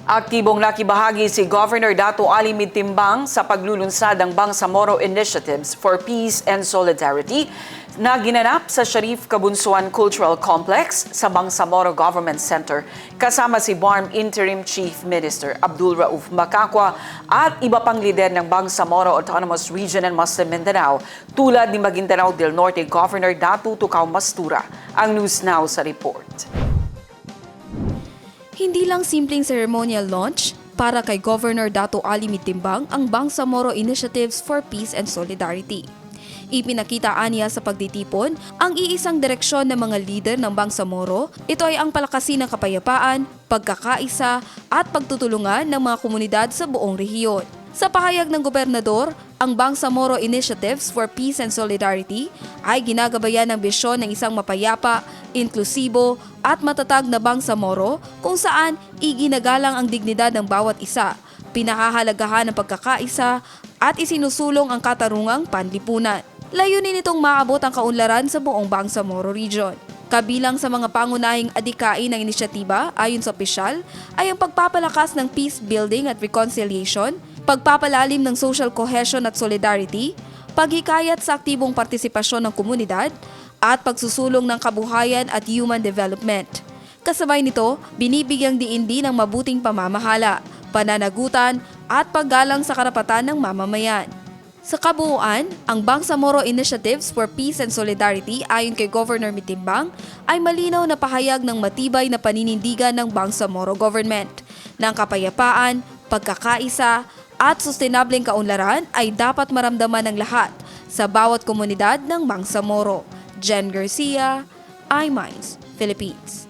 Aktibong nakibahagi si Governor Dato Ali Timbang sa paglulunsad ng Bangsamoro Initiatives for Peace and Solidarity na ginanap sa Sharif Kabunsuan Cultural Complex sa Bangsamoro Government Center kasama si BARM Interim Chief Minister Abdul Rauf Macacua at iba pang lider ng Bangsamoro Autonomous Region and Muslim Mindanao tulad ni Maguindanao del Norte Governor Datu Tukaw Mastura. Ang News Now sa report. Hindi lang simpleng ceremonial launch para kay Governor Dato Ali Timbang ang Bangsamoro Initiatives for Peace and Solidarity. Ipinakita niya sa pagtitipon ang iisang direksyon ng mga lider ng Bangsamoro. Ito ay ang palakasin ng kapayapaan, pagkakaisa at pagtutulungan ng mga komunidad sa buong rehiyon. Sa pahayag ng gobernador, ang Bangsamoro Initiatives for Peace and Solidarity ay ginagabayan ng bisyon ng isang mapayapa, inklusibo at matatag na Bangsamoro kung saan iginagalang ang dignidad ng bawat isa, pinahahalagahan ang pagkakaisa at isinusulong ang katarungang panlipunan. Layunin nitong maabot ang kaunlaran sa buong Bangsamoro Region. Kabilang sa mga pangunahing adhikain ng inisyatiba ayon sa opisyal ay ang pagpapalakas ng peace building at reconciliation, pagpapalalim ng social cohesion at solidarity, paghikayat sa aktibong partisipasyon ng komunidad, at pagsusulong ng kabuhayan at human development. Kasabay nito, binibigyang diin din ang mabuting pamamahala, pananagutan at paggalang sa karapatan ng mamamayan. Sa kabuuan, ang Bangsamoro Initiatives for Peace and Solidarity ayon kay Governor Timbang ay malinaw na pahayag ng matibay na paninindigan ng Bangsamoro Government ng kapayapaan, pagkakaisa at sustenableng kaunlaran ay dapat maramdaman ng lahat sa bawat komunidad ng Bangsamoro. Jen Garcia, iMinds, Philippines.